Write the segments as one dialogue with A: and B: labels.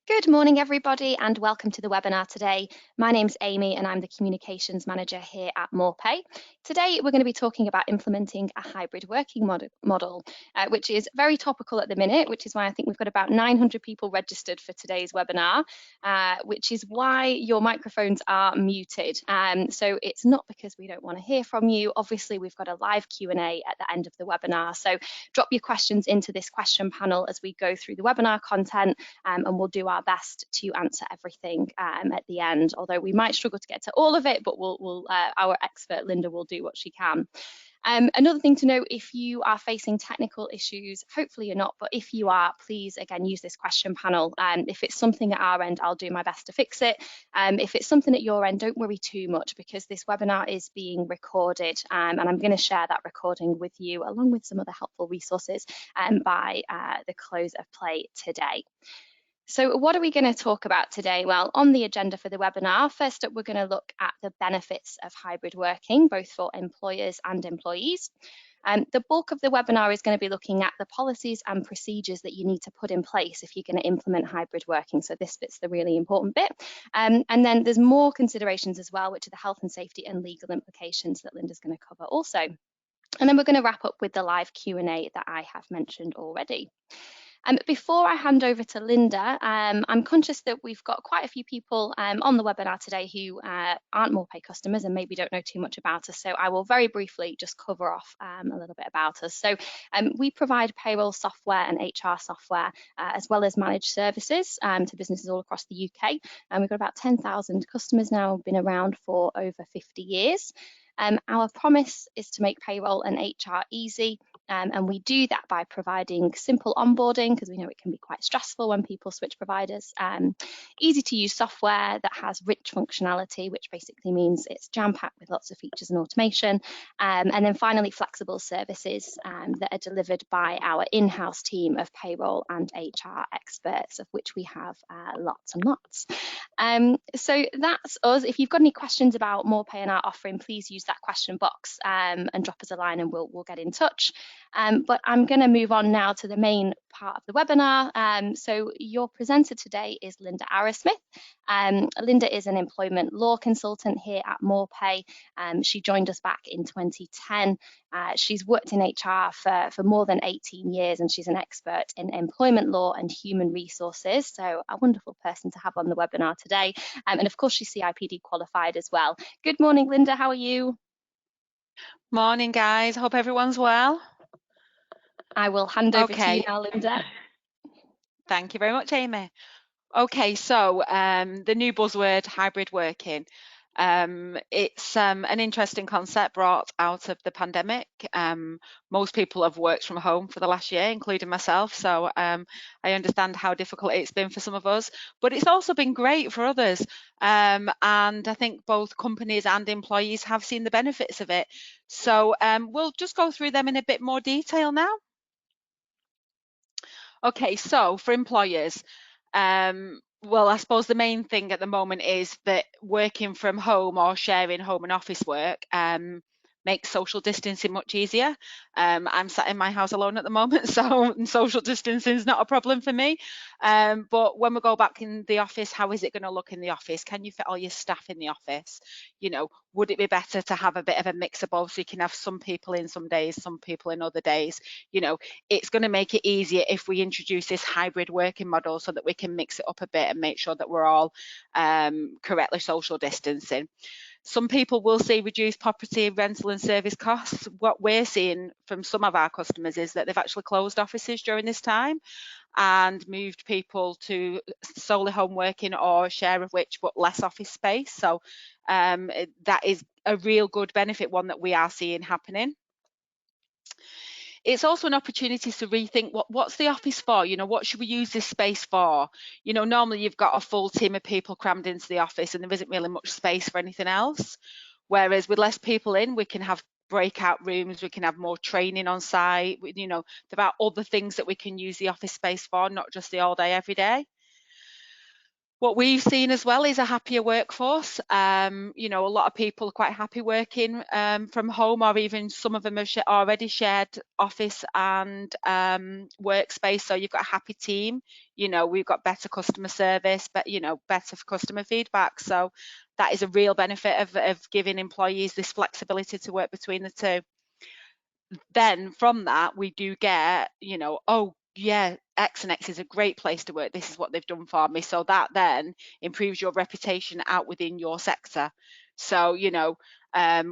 A: Good morning, everybody, and welcome to the webinar today. My name's Amy, and I'm the Communications Manager here at MorePay. Today, we're going to be talking about implementing a hybrid working model, which is very topical at the minute, which is why I think we've got about 900 people registered for today's webinar, which is why your microphones are muted. So it's not because we don't want to hear from you. Obviously, we've got a live Q&A at the end of the webinar. So drop your questions into this question panel as we go through the webinar content, and we'll do our best to answer everything at the end, although we might struggle to get to all of it, but our expert Linda will do what she can. Another thing to note, if you are facing technical issues, hopefully you're not, but if you are, please again use this question panel. If it's something at our end, I'll do my best to fix it. If it's something at your end, don't worry too much, because this webinar is being recorded, and I'm going to share that recording with you along with some other helpful resources by the close of play today. So what are we going to talk about today? Well, on the agenda for the webinar, first up, we're going to look at the benefits of hybrid working, both for employers and employees. The bulk of the webinar is going to be looking at the policies and procedures that you need to put in place if you're going to implement hybrid working. So this bit's the really important bit. And then there's more considerations as well, which are the health and safety and legal implications that Linda's going to cover also. And then we're going to wrap up with the live Q&A that I have mentioned already. Before I hand over to Linda, I'm conscious that we've got quite a few people on the webinar today who aren't MorePay customers and maybe don't know too much about us. So I will very briefly just cover off a little bit about us. So we provide payroll software and HR software, as well as managed services to businesses all across the UK. And we've got about 10,000 customers now, been around for over 50 years. Our promise is to make payroll and HR easy, and we do that by providing simple onboarding, because we know it can be quite stressful when people switch providers. Easy to use software that has rich functionality, which basically means it's jam-packed with lots of features and automation. And then finally, flexible services that are delivered by our in-house team of payroll and HR experts, of which we have lots and lots. So that's us. If you've got any questions about MorePay and our offering, please use that question box and drop us a line, and we'll get in touch. But I'm going to move on now to the main part of the webinar. So your presenter today is Linda Arrowsmith. Linda is an employment law consultant here at MorePay. She joined us back in 2010. She's worked in HR for more than 18 years, and she's an expert in employment law and human resources. So a wonderful person to have on the webinar today. And of course, she's CIPD qualified as well. Good morning, Linda. How are you?
B: Morning, guys. Hope everyone's well.
A: I will hand over to you now, Linda.
B: Thank you very much, Amy. Okay, so the new buzzword, hybrid working. It's an interesting concept brought out of the pandemic. Most people have worked from home for the last year, including myself, so I understand how difficult it's been for some of us, but it's also been great for others. And I think both companies and employees have seen the benefits of it. So we'll just go through them in a bit more detail now. Okay, so for employers, well, I suppose the main thing at the moment is that working from home or sharing home and office work makes social distancing much easier. I'm sat in my house alone at the moment, so social distancing is not a problem for me. But when we go back in the office, how is it going to look in the office? Can you fit all your staff in the office? You know, would it be better to have a bit of a mix of both, so you can have some people in some days, some people in other days? You know, it's going to make it easier if we introduce this hybrid working model so that we can mix it up a bit and make sure that we're all correctly social distancing. Some people will see reduced property, rental and service costs. What we're seeing from some of our customers is that they've actually closed offices during this time and moved people to solely home working or share of which, but less office space. So that is a real good benefit, one that we are seeing happening. It's also an opportunity to rethink what's the office for? You know, what should we use this space for? You know, normally you've got a full team of people crammed into the office and there isn't really much space for anything else. Whereas with less people in, we can have breakout rooms, we can have more training on site. You know, there are other things that we can use the office space for, not just the all day, every day. What we've seen as well is a happier workforce. You know, a lot of people are quite happy working from home, or even some of them have already shared office and workspace. So you've got a happy team. You know, we've got better customer service, but you know, better customer feedback. So that is a real benefit of giving employees this flexibility to work between the two. Then from that we do get, you know, oh yeah, X and X is a great place to work, this is what they've done for me, so that then improves your reputation out within your sector. So you know,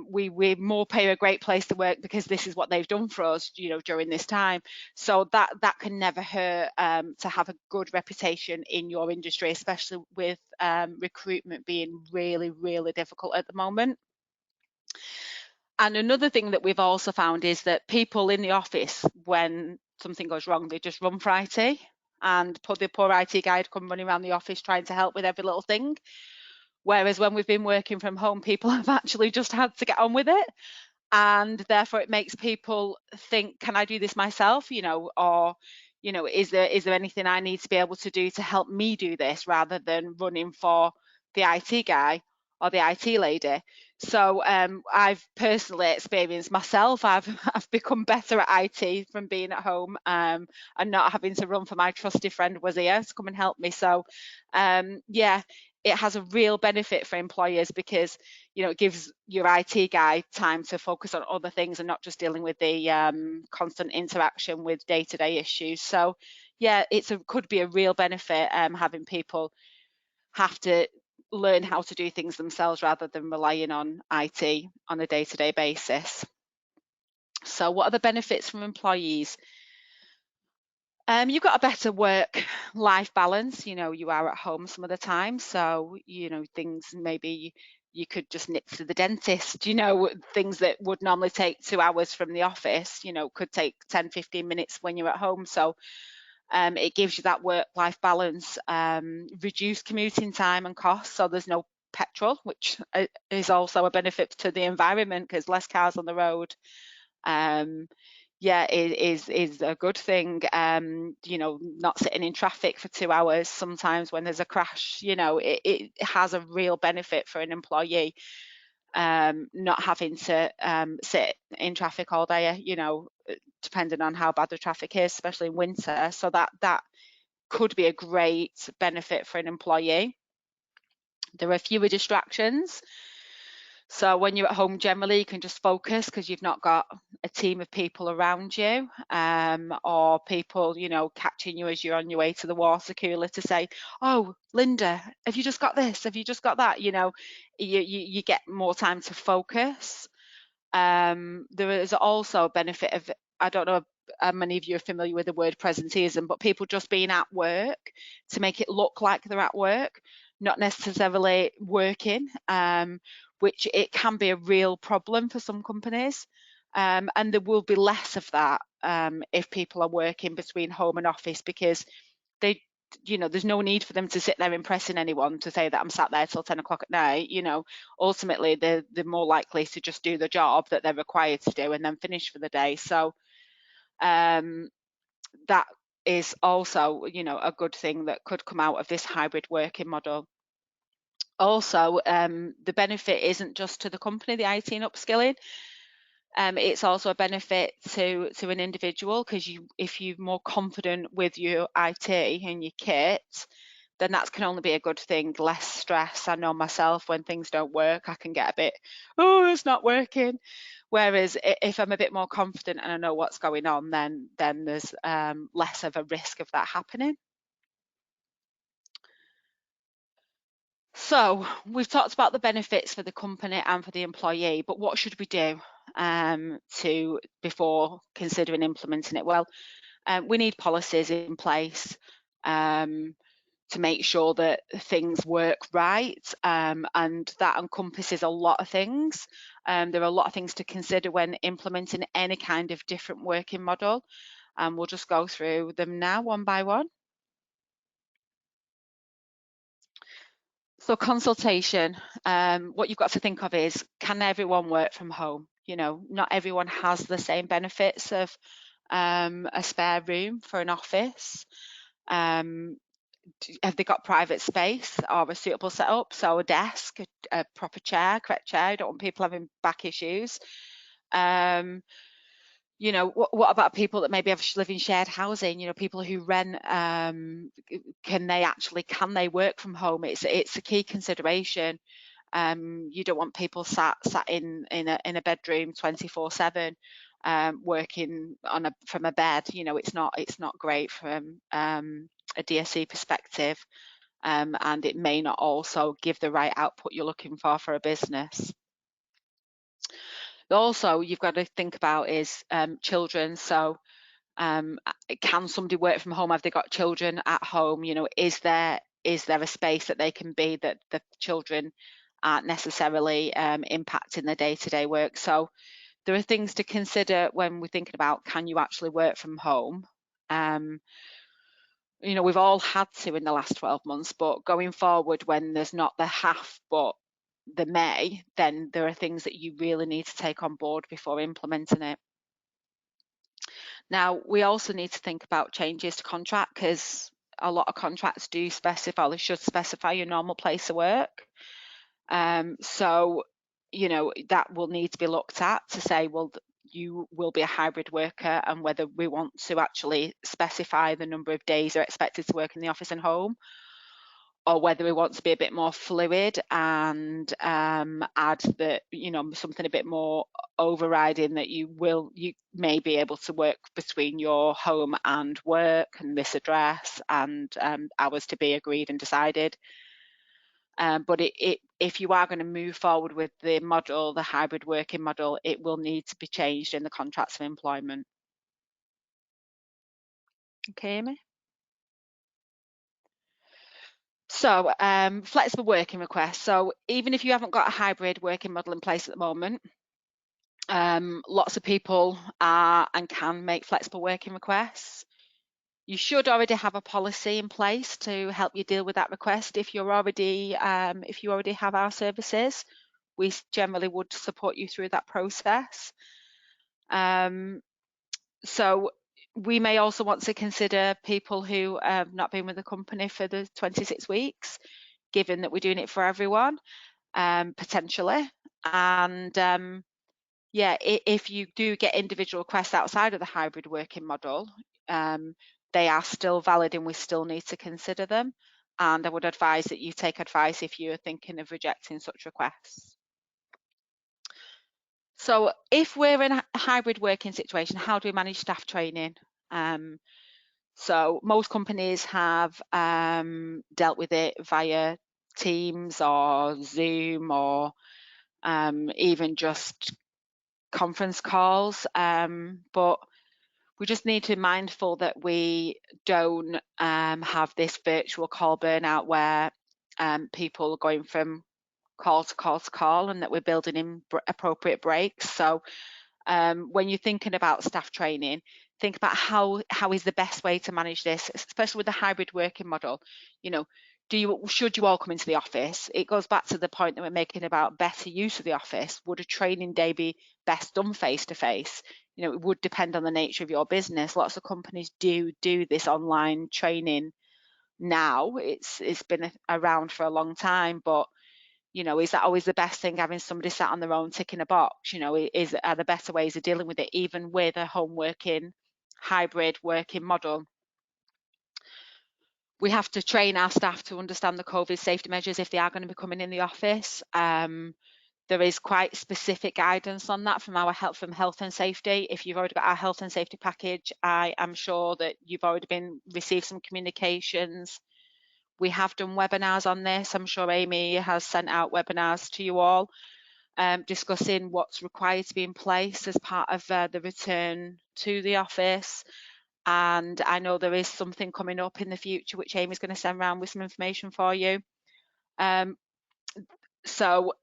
B: we more pay a great place to work because this is what they've done for us, you know, during this time. So that can never hurt, to have a good reputation in your industry, especially with recruitment being really really difficult at the moment. And another thing that we've also found is that people in the office, when something goes wrong, they just run for IT, and the poor IT guy come running around the office trying to help with every little thing. Whereas when we've been working from home, people have actually just had to get on with it. And therefore it makes people think, can I do this myself? You know, or, you know, is there anything I need to be able to do to help me do this, rather than running for the IT guy or the IT lady. So I've personally experienced myself. I've become better at IT from being at home, and not having to run for my trusty friend was here to come and help me. So yeah, it has a real benefit for employers, because you know, it gives your IT guy time to focus on other things and not just dealing with the constant interaction with day-to-day issues. So yeah, could be a real benefit, having people have to learn how to do things themselves rather than relying on IT on a day-to-day basis. So what are the benefits from employees? You've got a better work-life balance. You know, you are at home some of the time, so you know, things maybe you could just nip to the dentist, you know, things that would normally take 2 hours from the office, you know, could take 10, 15 minutes when you're at home. So it gives you that work-life balance, reduced commuting time and costs, so there's no petrol, which is also a benefit to the environment because less cars on the road. Yeah, is a good thing. You know, not sitting in traffic for 2 hours sometimes when there's a crash, you know, it has a real benefit for an employee, not having to sit in traffic all day, you know, depending on how bad the traffic is, especially in winter. So that could be a great benefit for an employee. There are fewer distractions. So when you're at home, generally you can just focus because you've not got a team of people around you, or people, you know, catching you as you're on your way to the water cooler to say, "Oh, Linda, have you just got this? Have you just got that?" You know, you get more time to focus. There is also a benefit of, I don't know how many of you are familiar with the word presenteeism, but people just being at work to make it look like they're at work, not necessarily working, which it can be a real problem for some companies. And there will be less of that if people are working between home and office, because they, you know, there's no need for them to sit there impressing anyone to say that I'm sat there till 10 o'clock at night. You know, ultimately they're more likely to just do the job that they're required to do and then finish for the day. So that is also, you know, a good thing that could come out of this hybrid working model. Also, the benefit isn't just to the company, the IT and upskilling. It's also a benefit to an individual, because if you're more confident with your IT and your kit, then that can only be a good thing. Less stress. I know myself, when things don't work, I can get a bit, oh, it's not working. Whereas if I'm a bit more confident and I know what's going on, then there's less of a risk of that happening. So we've talked about the benefits for the company and for the employee, but what should we do before considering implementing it? Well, we need policies in place to make sure that things work right, and that encompasses a lot of things. There are a lot of things to consider when implementing any kind of different working model, and we'll just go through them now one by one. So consultation, what you've got to think of is, can everyone work from home? You know, not everyone has the same benefits of a spare room for an office. have they got private space or a suitable setup? So a desk, a proper chair, correct chair. I don't want people having back issues. What about people that maybe live in shared housing? People who rent, can they work from home? It's a key consideration. You don't want people sat in a bedroom 24/7, working from a bed. It's not great from a DSE perspective, and it may not also give the right output you're looking for a business. Also, you've got to think about is children. So can somebody work from home? Have they got children at home? Is there a space that they can be that the children aren't necessarily impacting their day-to-day work? So there are things to consider when we're thinking about, can you actually work from home? We've all had to in the last 12 months, but going forward, when there's not the have but the may, then there are things that you really need to take on board before implementing it. Now, we also need to think about changes to contract, because a lot of contracts do specify, they should specify your normal place of work. So, that will need to be looked at to say, well, you will be a hybrid worker, and whether we want to actually specify the number of days you're expected to work in the office and home, or whether we want to be a bit more fluid and add that, something a bit more overriding, that you may be able to work between your home and work and this address, and hours to be agreed and decided. But if you are going to move forward with the model, the hybrid working model, it will need to be changed in the contracts of employment. Okay, Amy? So flexible working requests. So even if you haven't got a hybrid working model in place at the moment, lots of people are and can make flexible working requests. You should already have a policy in place to help you deal with that request. If you already have our services, we generally would support you through that process. So we may also want to consider people who have not been with the company for the 26 weeks, given that we're doing it for everyone, potentially. And if you do get individual requests outside of the hybrid working model, they are still valid and we still need to consider them. And I would advise that you take advice if you're thinking of rejecting such requests. So if we're in a hybrid working situation, how do we manage staff training? So most companies have dealt with it via Teams or Zoom, or even just conference calls, but we just need to be mindful that we don't have this virtual call burnout where people are going from call to call to call, and that we're building in appropriate breaks. So when you're thinking about staff training, think about how is the best way to manage this, especially with the hybrid working model. Should you all come into the office? It goes back to the point that we're making about better use of the office. Would a training day be best done face to face? It would depend on the nature of your business. Lots of companies do this online training now. It's been around for a long time, but is that always the best thing, having somebody sat on their own ticking a box? Are there better ways of dealing with it, even with a home working, hybrid working model? We have to train our staff to understand the COVID safety measures if they are going to be coming in the office. There is quite specific guidance on that from health and safety. If you've already got our health and safety package, I am sure that you've already received some communications. We have done webinars on this. I'm sure Amy has sent out webinars to you all, discussing what's required to be in place as part of the return to the office. And I know there is something coming up in the future which Amy's going to send around with some information for you. So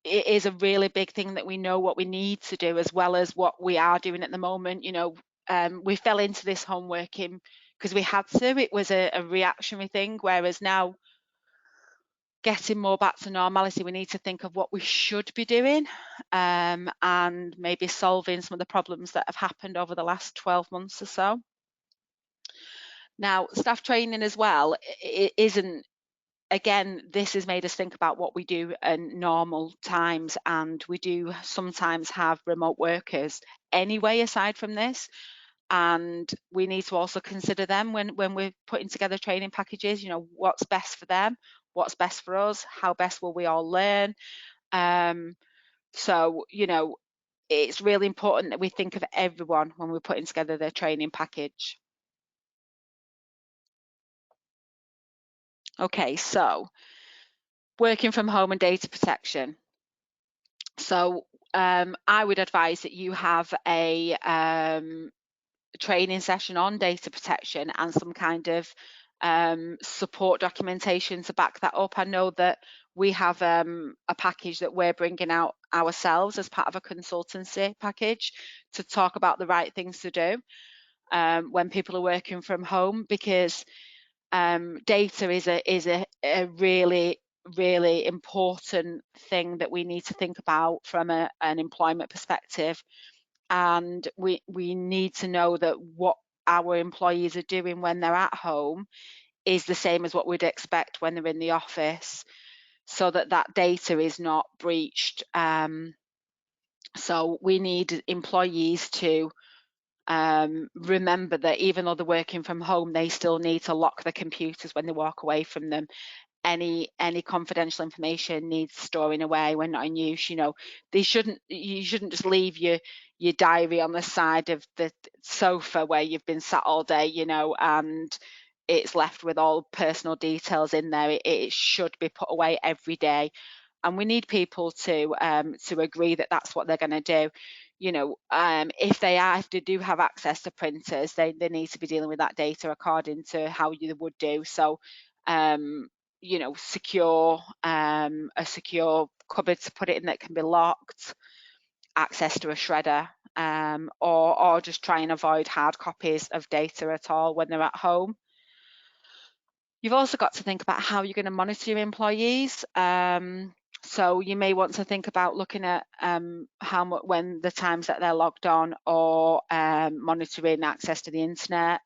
B: it is a really big thing that we know what we need to do, as well as what we are doing at the moment. We fell into this home working because we had to. It was a reactionary thing, whereas now, getting more back to normality, we need to think of what we should be doing, and maybe solving some of the problems that have happened over the last 12 months or so. Now, staff training as well, it isn't, again, this has made us think about what we do in normal times, and we do sometimes have remote workers anyway aside from this, and we need to also consider them when we're putting together training packages. What's best for them, what's best for us, how best will we all learn. So it's really important that we think of everyone when we're putting together their training package. Okay, so working from home and data protection. So I would advise that you have a training session on data protection and some kind of support documentation to back that up. I know that we have a package that we're bringing out ourselves as part of a consultancy package to talk about the right things to do when people are working from home, because data is a really important thing that we need to think about from an employment perspective, and we need to know that what our employees are doing when they're at home is the same as what we'd expect when they're in the office, so that data is not breached. So we need employees to remember that even though they're working from home, they still need to lock the computers when they walk away from them. Any confidential information needs storing away when not in use. You shouldn't just leave your diary on the side of the sofa where you've been sat all day, and it's left with all personal details in there. It should be put away every day, and we need people to agree that that's what they're going to do. If they do have access to printers, they need to be dealing with that data according to how you would do. So secure a secure cupboard to put it in that can be locked, access to a shredder, or just try and avoid hard copies of data at all when they're at home. You've also got to think about how you're going to monitor your employees. So you may want to think about looking at how much, when the times that they're logged on, or monitoring access to the internet.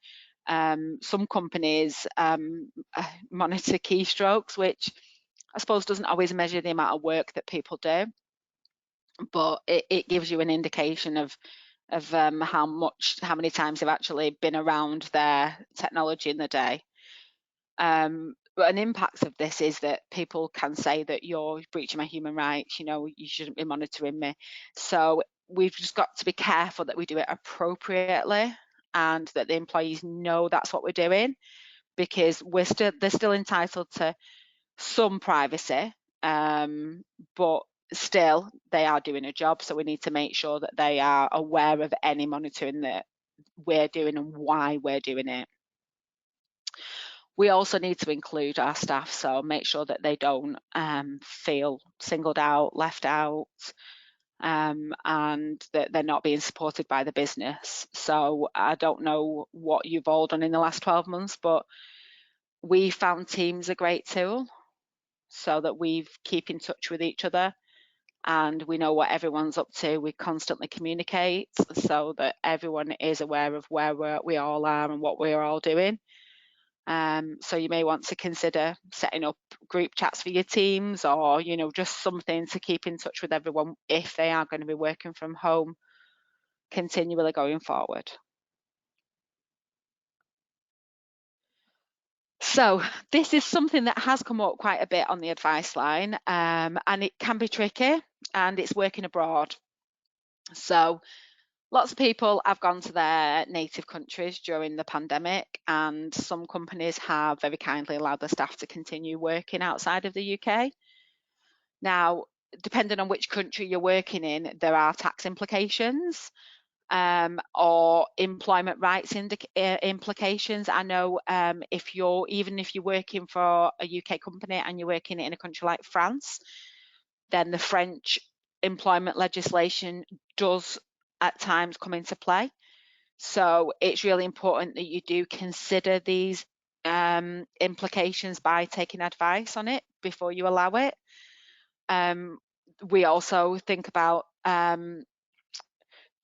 B: Some companies monitor keystrokes, which I suppose doesn't always measure the amount of work that people do, but it gives you an indication of how many times they've actually been around their technology in the day. But an impact of this is that people can say that you're breaching my human rights, you shouldn't be monitoring me. So we've just got to be careful that we do it appropriately, and that the employees know that's what we're doing, because they're still entitled to some privacy, but still they are doing a job. So we need to make sure that they are aware of any monitoring that we're doing and why we're doing it. We also need to include our staff, so make sure that they don't feel singled out, left out, and that they're not being supported by the business. So I don't know what you've all done in the last 12 months, but we found Teams a great tool so that we keep in touch with each other and we know what everyone's up to. We constantly communicate so that everyone is aware of where we all are and what we're all doing. So you may want to consider setting up group chats for your teams, or just something to keep in touch with everyone if they are going to be working from home continually going forward. So this is something that has come up quite a bit on the advice line, and it can be tricky, and it's working abroad. So lots of people have gone to their native countries during the pandemic, and some companies have very kindly allowed their staff to continue working outside of the UK. Now, depending on which country you're working in, there are tax implications or employment rights implications. I know even if you're working for a UK company and you're working in a country like France, then the French employment legislation does at times come into play. So it's really important that you do consider these implications by taking advice on it before you allow it. We also think about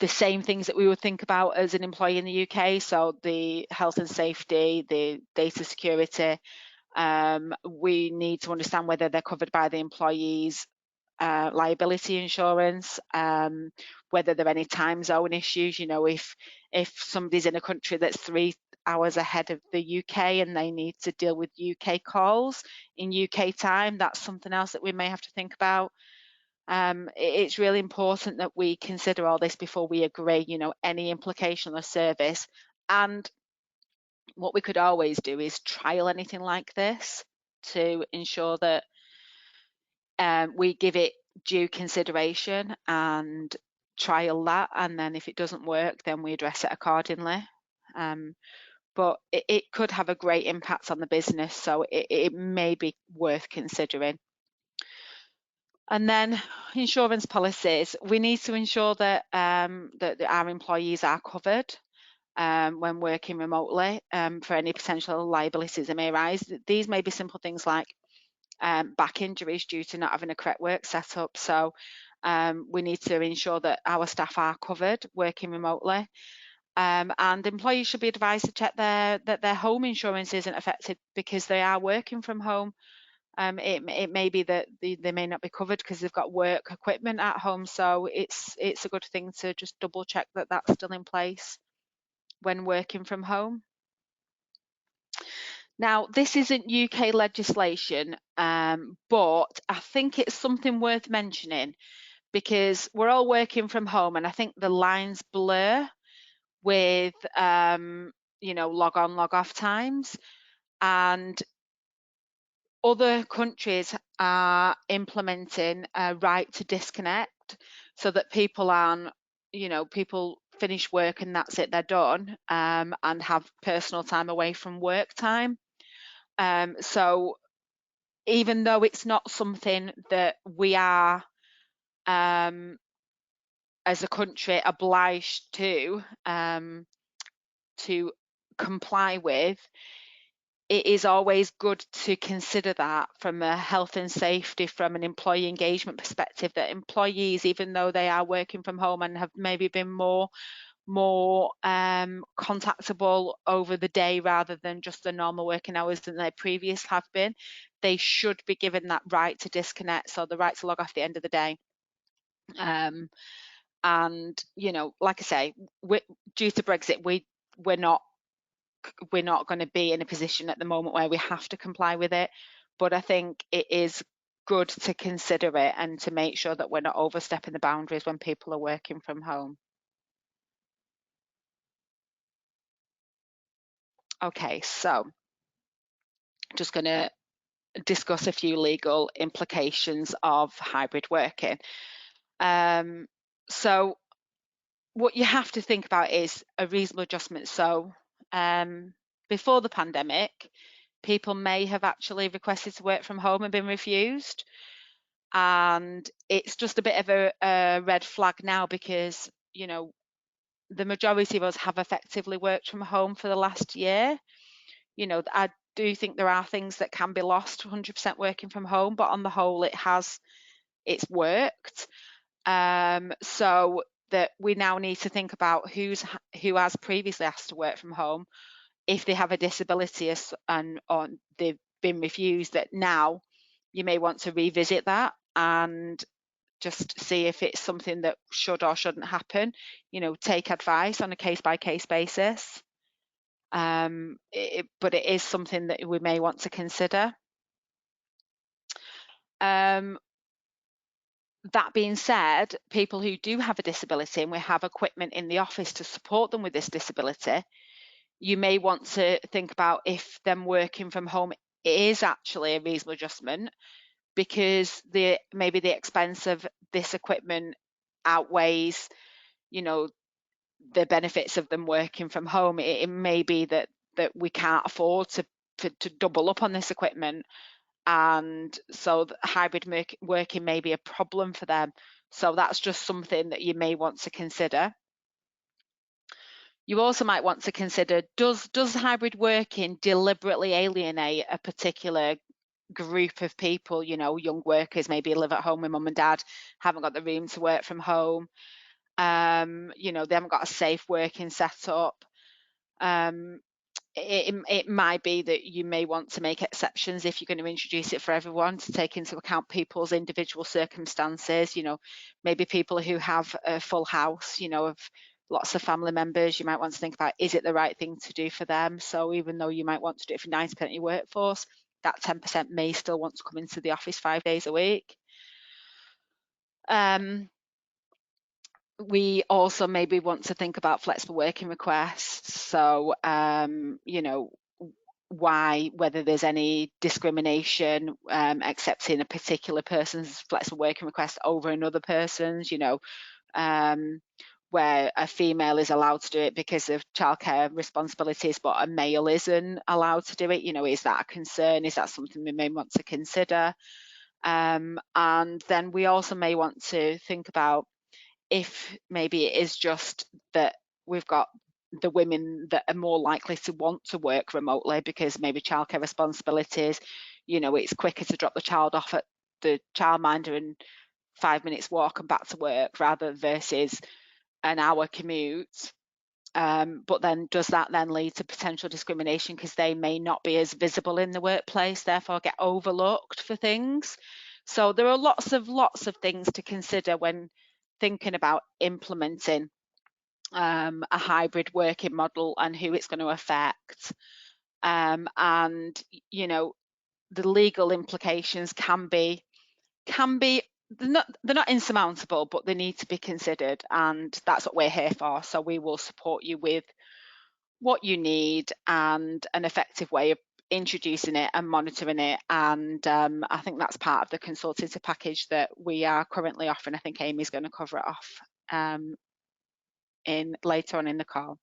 B: the same things that we would think about as an employee in the UK. So the health and safety, the data security. We need to understand whether they're covered by the employee's liability insurance, whether there are any time zone issues. You know, if somebody's in a country that's 3 hours ahead of the UK and they need to deal with UK calls in UK time, that's something else that we may have to think about. It's really important that we consider all this before we agree, you know, any implication on the service. And what we could always do is trial anything like this to ensure that we give it due consideration and trial that, and then if it doesn't work, then we address it accordingly. But it could have a great impact on the business, so it may be worth considering. And then insurance policies. We need to ensure that that our employees are covered when working remotely for any potential liabilities that may arise. These may be simple things like back injuries due to not having a correct work setup. So we need to ensure that our staff are covered working remotely. And employees should be advised to check that their home insurance isn't affected because they are working from home. It may be that they may not be covered because they've got work equipment at home. So it's a good thing to just double check that that's still in place when working from home. Now, this isn't UK legislation, but I think it's something worth mentioning because we're all working from home, and I think the lines blur with, you know, log on, log off times. And other countries are implementing a right to disconnect so that people aren't, you know, people finish work and that's it, they're done, and have personal time away from work time. So even though it's not something that we are, as a country, obliged to comply with, it is always good to consider that from a health and safety, from an employee engagement perspective, that employees, even though they are working from home and have maybe been more contactable over the day rather than just the normal working hours than they previously have been, they should be given that right to disconnect, so the right to log off at the end of the day. And you know, like I say, due to Brexit, we're not going to be in a position at the moment where we have to comply with it, but I think it is good to consider it and to make sure that we're not overstepping the boundaries when people are working from home. Okay, so just going to discuss a few legal implications of hybrid working. So what you have to think about is a reasonable adjustment. So before the pandemic, people may have actually requested to work from home and been refused. And it's just a bit of a red flag now because, you know, the majority of us have effectively worked from home for the last year. You know, I do think there are things that can be lost 100% working from home, but on the whole, it's worked. So that we now need to think about who has previously asked to work from home, if they have a disability or they've been refused, that now you may want to revisit that and just see if it's something that should or shouldn't happen. You know, take advice on a case-by-case basis. But it is something that we may want to consider. That being said, people who do have a disability and we have equipment in the office to support them with this disability, you may want to think about if them working from home is actually a reasonable adjustment, because maybe the expense of this equipment outweighs, you know, the benefits of them working from home. It may be that we can't afford to double up on this equipment, and so hybrid working may be a problem for them. So that's just something that you may want to consider. You also might want to consider, does hybrid working deliberately alienate a particular group of people? You know, young workers maybe live at home with mum and dad, haven't got the room to work from home. You know, they haven't got a safe working setup. It might be that you may want to make exceptions if you're going to introduce it for everyone, to take into account people's individual circumstances. You know, maybe people who have a full house, you know, of lots of family members, you might want to think about, is it the right thing to do for them? So even though you might want to do it for 90% of your workforce, that 10% may still want to come into the office 5 days a week. We also maybe want to think about flexible working requests. So, you know, whether there's any discrimination accepting a particular person's flexible working request over another person's, you know, where a female is allowed to do it because of childcare responsibilities, but a male isn't allowed to do it. You know, is that a concern? Is that something we may want to consider? And then we also may want to think about if maybe it is just that we've got the women that are more likely to want to work remotely because maybe childcare responsibilities, you know, it's quicker to drop the child off at the childminder and 5 minutes walk and back to work rather versus an hour commute. But then does that then lead to potential discrimination because they may not be as visible in the workplace, therefore get overlooked for things? So there are lots of things to consider when thinking about implementing a hybrid working model and who it's going to affect. And you know, the legal implications can be they're not insurmountable, but they need to be considered, and that's what we're here for. So we will support you with what you need and an effective way of introducing it and monitoring it. And I think that's part of the consultative package that we are currently offering. I think Amy's going to cover it off in later on in the call.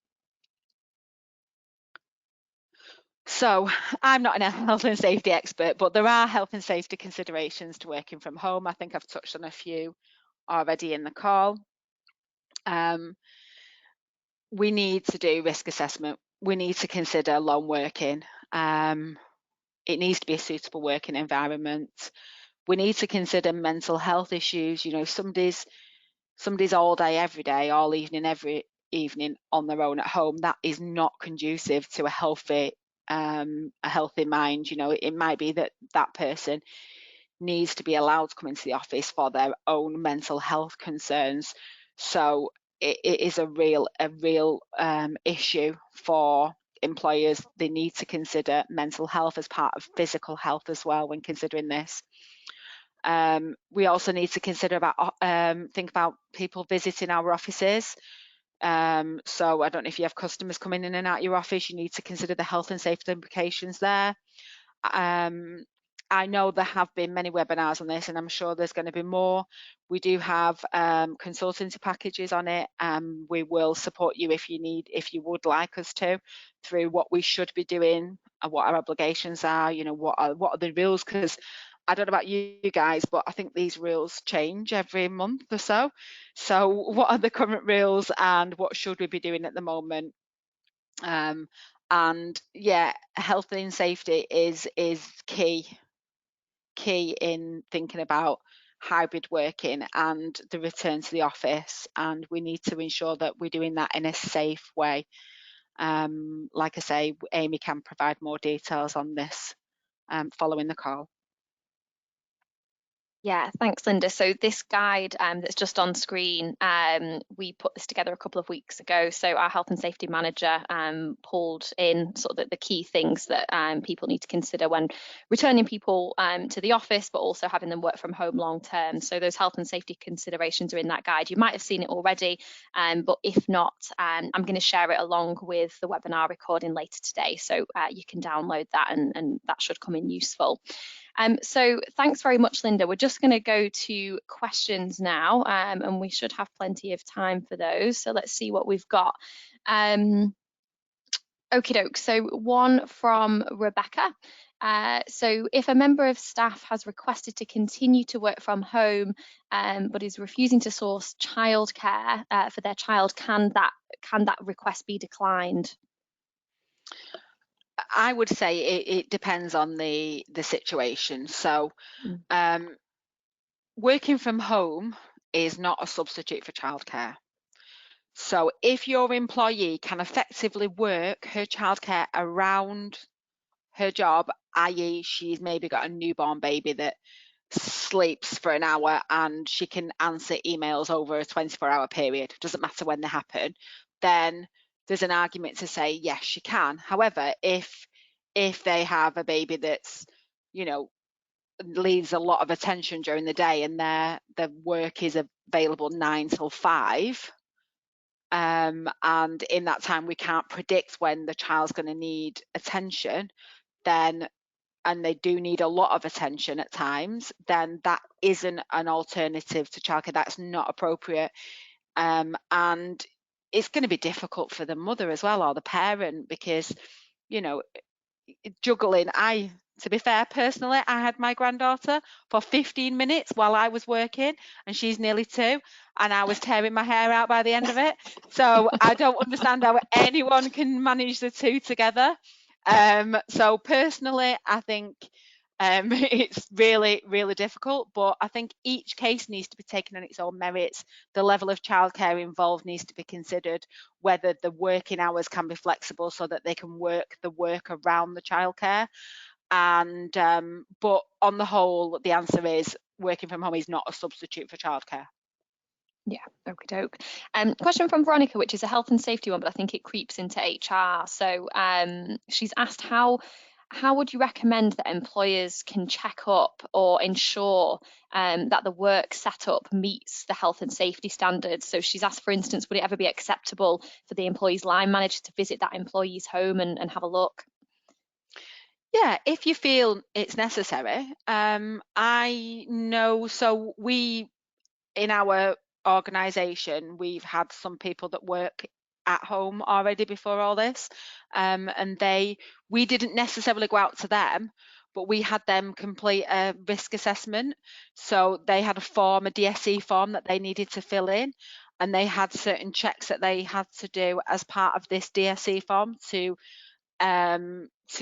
B: So I'm not a health and safety expert, but there are health and safety considerations to working from home. I think I've touched on a few already in the call. We need to do risk assessment. We need to consider long working. It needs to be a suitable working environment. We need to consider mental health issues. You know, somebody's all day, every day, all evening, every evening on their own at home. That is not conducive to a healthy mind. You know, it might be that that person needs to be allowed to come into the office for their own mental health concerns. So it is a real issue for employers. They need to consider mental health as part of physical health as well when considering this. We also need to consider think about people visiting our offices. So I don't know if you have customers coming in and out your office, you need to consider the health and safety implications there. I know there have been many webinars on this, and I'm sure there's going to be more. We do have consultancy packages on it. We will support you if you would like us to, through what we should be doing and what our obligations are. You know, what are the rules? Because I don't know about you guys, but I think these rules change every month or so. So what are the current rules and what should we be doing at the moment? And yeah, health and safety is key in thinking about hybrid working and the return to the office, and we need to ensure that we're doing that in a safe way. Like I say, Amy can provide more details on this following the call.
A: Yeah, thanks, Linda. So this guide that's just on screen, we put this together a couple of weeks ago. So our health and safety manager pulled in sort of the key things that people need to consider when returning people to the office, but also having them work from home long term. So those health and safety considerations are in that guide. You might have seen it already, but if not, I'm going to share it along with the webinar recording later today. So you can download that and that should come in useful. So thanks very much, Linda. We're just going to go to questions now, and we should have plenty of time for those. So let's see what we've got. Okie doke. So one from Rebecca. So if a member of staff has requested to continue to work from home, but is refusing to source childcare for their child, can that request be declined?
B: I would say it depends on the situation. So working from home is not a substitute for childcare. So if your employee can effectively work her childcare around her job, i.e., she's maybe got a newborn baby that sleeps for an hour and she can answer emails over a 24-hour period, doesn't matter when they happen, then there's an argument to say yes, she can. However, if they have a baby that's, you know, needs a lot of attention during the day and their work is available 9 till 5, and in that time we can't predict when the child's going to need attention, then and they do need a lot of attention at times, then that isn't an alternative to childcare. That's not appropriate. And it's going to be difficult for the mother as well, or the parent, because, you know, juggling. To be fair, personally, I had my granddaughter for 15 minutes while I was working, and she's nearly 2, and I was tearing my hair out by the end of it. So I don't understand how anyone can manage the two together. So personally, I think it's really, really difficult, but I think each case needs to be taken on its own merits. The level of childcare involved needs to be considered, whether the working hours can be flexible so that they can work the work around the childcare. And but on the whole, the answer is working from home is not a substitute for childcare.
A: Yeah, okie doke. Question from Veronica, which is a health and safety one, but I think it creeps into HR. So she's asked how would you recommend that employers can check up or ensure that the work setup meets the health and safety standards? So she's asked, for instance, would it ever be acceptable for the employee's line manager to visit that employee's home and have a look?
B: Yeah, if you feel it's necessary. I know, so we in our organisation, we've had some people that work at home already before all this, and we didn't necessarily go out to them, but we had them complete a risk assessment. So they had a form, a DSE form that they needed to fill in, and they had certain checks that they had to do as part of this DSE form to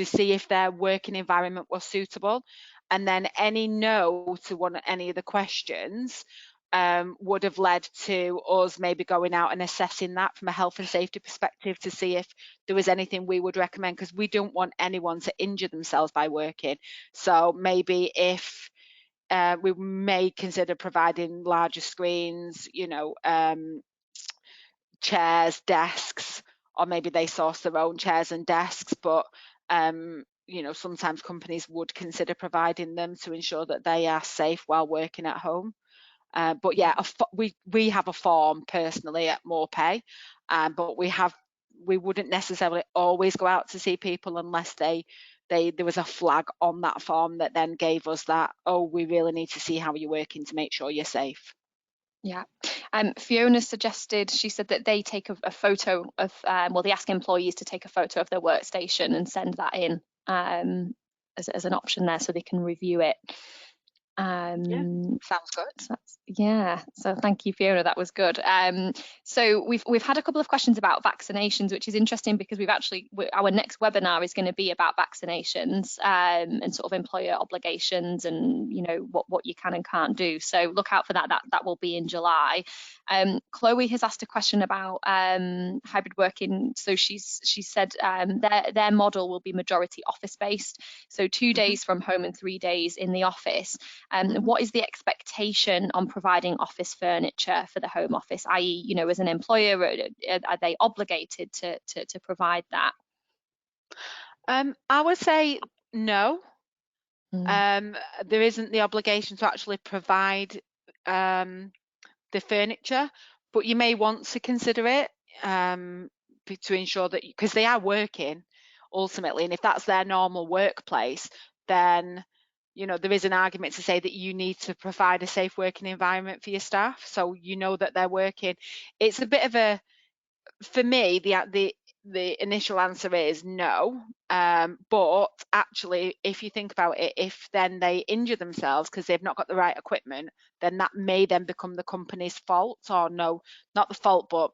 B: see if their working environment was suitable. And then any no to any of the questions would have led to us maybe going out and assessing that from a health and safety perspective to see if there was anything we would recommend, because we don't want anyone to injure themselves by working. So maybe if we may consider providing larger screens, chairs, desks, or maybe they source their own chairs and desks, but sometimes companies would consider providing them to ensure that they are safe while working at home. But yeah, we have a form personally at Morepay, but we wouldn't necessarily always go out to see people unless there was a flag on that form that then gave us that, oh, we really need to see how you're working to make sure you're safe.
A: Yeah. Fiona suggested, she said that they take a photo of, well, they ask employees to take a photo of their workstation and send that in as an option there so they can review it.
B: Yeah, sounds good.
A: Yeah, so thank you, Fiona. That was good. So we've had a couple of questions about vaccinations, which is interesting because our next webinar is going to be about vaccinations and sort of employer obligations and what you can and can't do. So look out for that. That will be in July. Chloe has asked a question about hybrid working. So she said their model will be majority office based, so 2 days from home and 3 days in the office. What is the expectation on providing office furniture for the home office, i.e., as an employer, are they obligated to provide that?
B: I would say no.
A: Mm.
B: There isn't the obligation to actually provide the furniture, but you may want to consider it to ensure that, because they are working ultimately, and if that's their normal workplace, then there is an argument to say that you need to provide a safe working environment for your staff, so that they're working. It's a bit of a, for me, the initial answer is no. But actually, if you think about it, if then they injure themselves because they've not got the right equipment, then that may then become the company's fault, or no, not the fault, but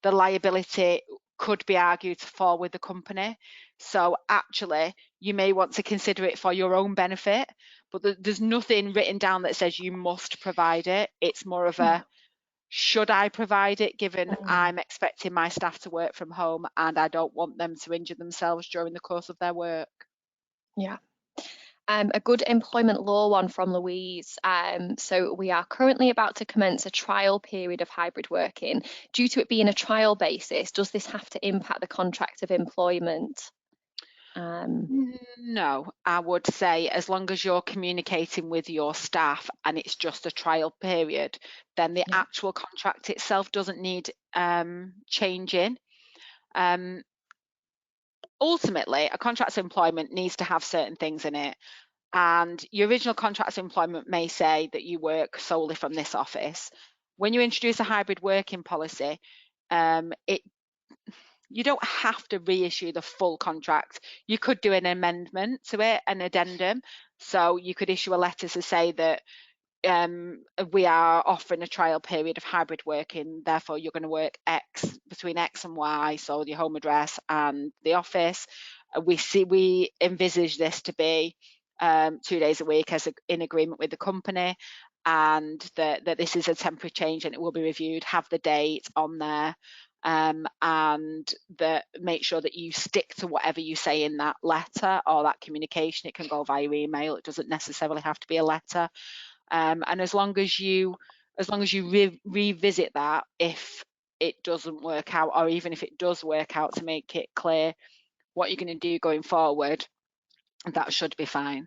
B: the liability could be argued to fall with the company. So actually, you may want to consider it for your own benefit, but there's nothing written down that says you must provide it. It's more of a, should I provide it, given
A: Mm.
B: I'm expecting my staff to work from home and I don't want them to injure themselves during the course of their work?
A: Yeah. A good employment law one from Louise. So we are currently about to commence a trial period of hybrid working. Due to it being a trial basis, does this have to impact the contract of employment?
B: No, I would say as long as you're communicating with your staff and it's just a trial period, then the
A: Yeah,
B: actual contract itself doesn't need changing. Um, Ultimately, a contract of employment needs to have certain things in it. And your original contract of employment may say that you work solely from this office. When you introduce a hybrid working policy, it you don't have to reissue the full contract. You could do an amendment to it, an addendum. So you could issue a letter to say that we are offering a trial period of hybrid working, therefore you're going to work X between X and Y, so your home address and the office. We envisage this to be 2 days a week in agreement with the company, and that this is a temporary change and it will be reviewed, have the date on there, and that make sure that you stick to whatever you say in that letter or that communication. It can go via email, it doesn't necessarily have to be a letter. And as long as you revisit that if it doesn't work out, or even if it does work out, to make it clear what you're going to do going forward, that should be fine.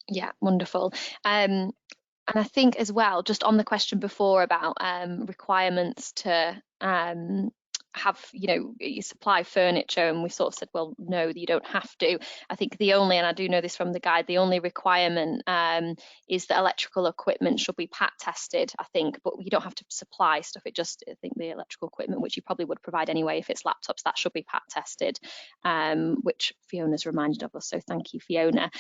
A: yeah, wonderful. And I think as well, just on the question before about requirements to have, you supply furniture, and we sort of said, well, no, you don't have to. I think the only, and I do know this from the guide, the only requirement is that electrical equipment should be pat tested, I think, but you don't have to supply stuff. I think the electrical equipment, which you probably would provide anyway if it's laptops, that should be pat tested, which Fiona's reminded of us. So thank you, Fiona.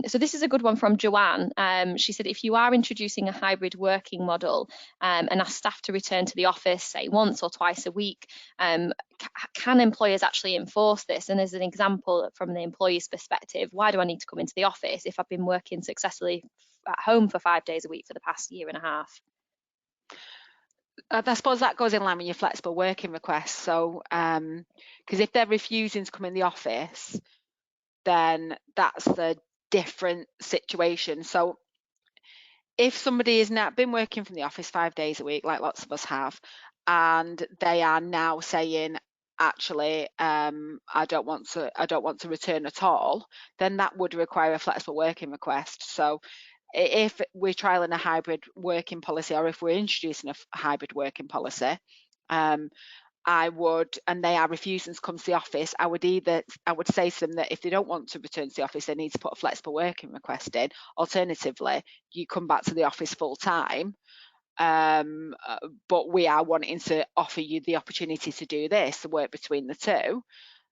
A: So this is a good one from Joanne. She said, if you are introducing a hybrid working model and ask staff to return to the office, say once or twice a week, can employers actually enforce this? And as an example from the employee's perspective, why do I need to come into the office if I've been working successfully at home for 5 days a week for the past year and a half?
B: I suppose that goes in line with your flexible working request. So, because if they're refusing to come in the office, then that's a different situation. So if somebody has now been working from the office 5 days a week, like lots of us have, and they are now saying, actually, I don't want to return at all, then that would require a flexible working request. So if we're trialing a hybrid working policy, or if we're introducing a hybrid working policy, and they are refusing to come to the office, I would say to them that if they don't want to return to the office, they need to put a flexible working request in. Alternatively, you come back to the office full time, but we are wanting to offer you the opportunity to do this, to work between the two.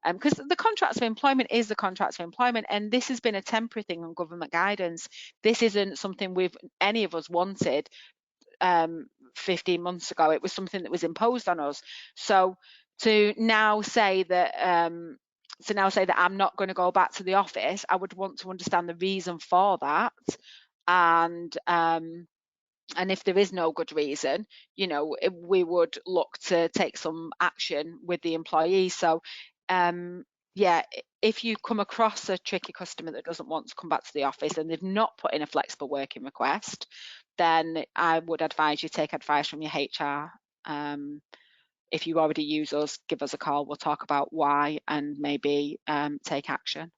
B: Because the contracts of employment is the contracts of employment, and this has been a temporary thing on government guidance. This isn't something any of us wanted 15 months ago. It was something that was imposed on us. So to now say that I'm not going to go back to the office, I would want to understand the reason for that. And if there is no good reason, we would look to take some action with the employee. So yeah, if you come across a tricky customer that doesn't want to come back to the office and they've not put in a flexible working request, then I would advise you take advice from your HR. If you already use us, give us a call. We'll talk about why and maybe take action.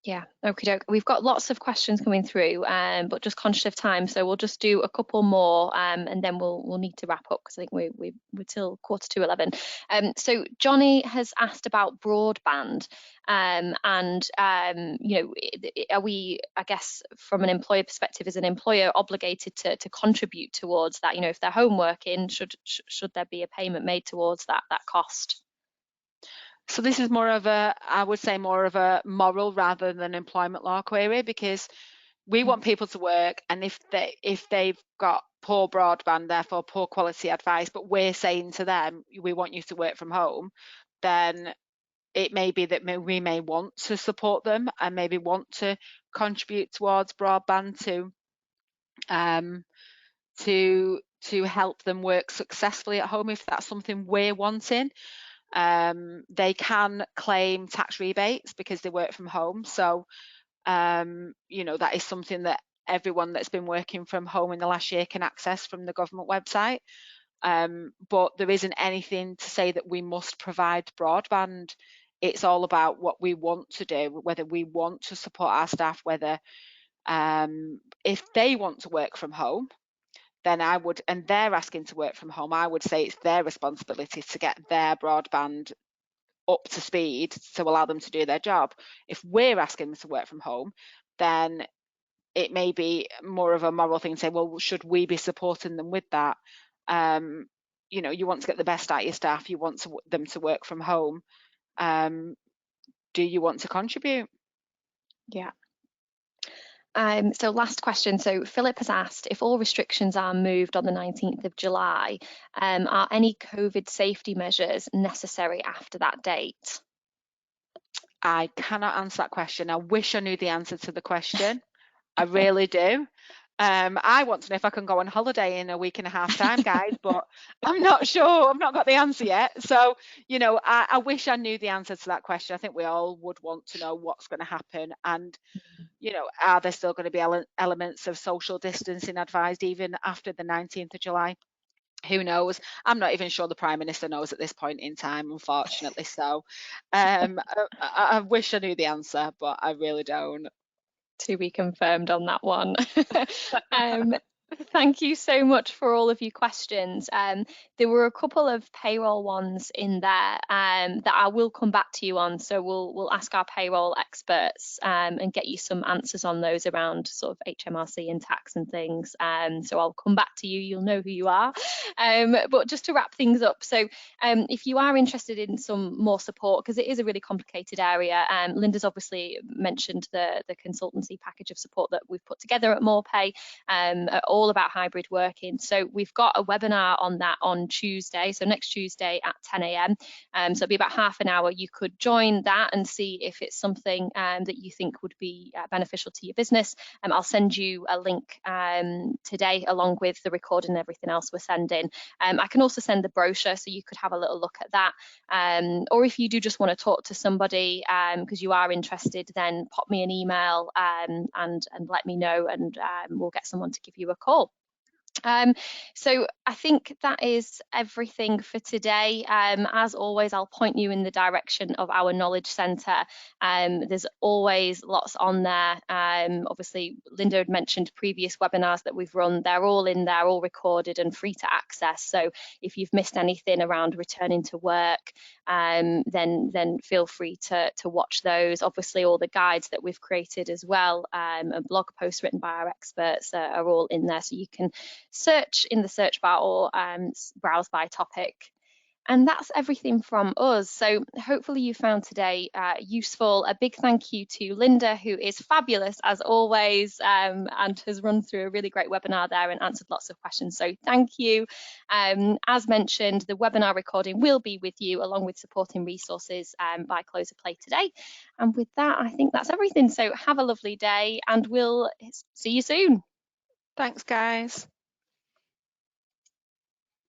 A: Yeah, okay, doke. We've got lots of questions coming through, but just conscious of time, so we'll just do a couple more, and then we'll need to wrap up because I think we're till 11:15. So Johnny has asked about broadband, and are we, I guess, from an employer perspective, as an employer, obligated to contribute towards that? If they're home working, should there be a payment made towards that cost?
B: So this is I would say more of a moral rather than employment law query, because we want people to work, and if they've got poor broadband, therefore poor quality advice, but we're saying to them, we want you to work from home, then it may be that we may want to support them and maybe want to contribute towards broadband to to help them work successfully at home if that's something we're wanting. They can claim tax rebates because they work from home. So, that is something that everyone that's been working from home in the last year can access from the government website. But there isn't anything to say that we must provide broadband. It's all about what we want to do, whether we want to support our staff, whether if they want to work from home, then I would, and they're asking to work from home, I would say it's their responsibility to get their broadband up to speed to allow them to do their job. If we're asking them to work from home, then it may be more of a moral thing to say, well, should we be supporting them with that? You want to get the best out of your staff, you want them to work from home. Do you want to contribute?
A: Yeah. So last question. So Philip has asked, if all restrictions are moved on the 19th of July, are any COVID safety measures necessary after that date?
B: I cannot answer that question. I wish I knew the answer to the question. I really do. I want to know if I can go on holiday in a week and a half time, guys, but I'm not sure. I've not got the answer yet. So, I wish I knew the answer to that question. I think we all would want to know what's going to happen. And, are there still going to be elements of social distancing advised even after the 19th of July? Who knows? I'm not even sure the Prime Minister knows at this point in time, unfortunately. So I wish I knew the answer, but I really don't.
A: To be confirmed on that one. um, Thank you so much for all of your questions. There were a couple of payroll ones in there that I will come back to you on. So we'll ask our payroll experts and get you some answers on those around sort of HMRC and tax and things. So I'll come back to you. You'll know who you are. But just to wrap things up, so if you are interested in some more support, because it is a really complicated area, Linda's obviously mentioned the consultancy package of support that we've put together at MorePay, all about hybrid working. So we've got a webinar on that on Tuesday, so next Tuesday at 10 a.m. So it'll be about half an hour. You could join that and see if it's something that you think would be beneficial to your business. I'll send you a link today along with the recording and everything else we're sending. I can also send the brochure so you could have a little look at that. Or if you do just want to talk to somebody because you are interested, then pop me an email and let me know, and we'll get someone to give you a call. So I think that is everything for today. As always, I'll point you in the direction of our knowledge centre. There's always lots on there. Obviously, Linda had mentioned previous webinars that we've run. They're all in there, all recorded and free to access. So if you've missed anything around returning to work, then feel free to watch those. Obviously, all the guides that we've created as well, and blog posts written by our experts are all in there, so you can search in the search bar or browse by topic. And that's everything from us. So hopefully you found today useful. A big thank you to Linda, who is fabulous as always, and has run through a really great webinar there and answered lots of questions. So thank you. As mentioned, the webinar recording will be with you along with supporting resources by close of play today. And with that, I think that's everything. So have a lovely day and we'll see you soon.
B: Thanks, guys.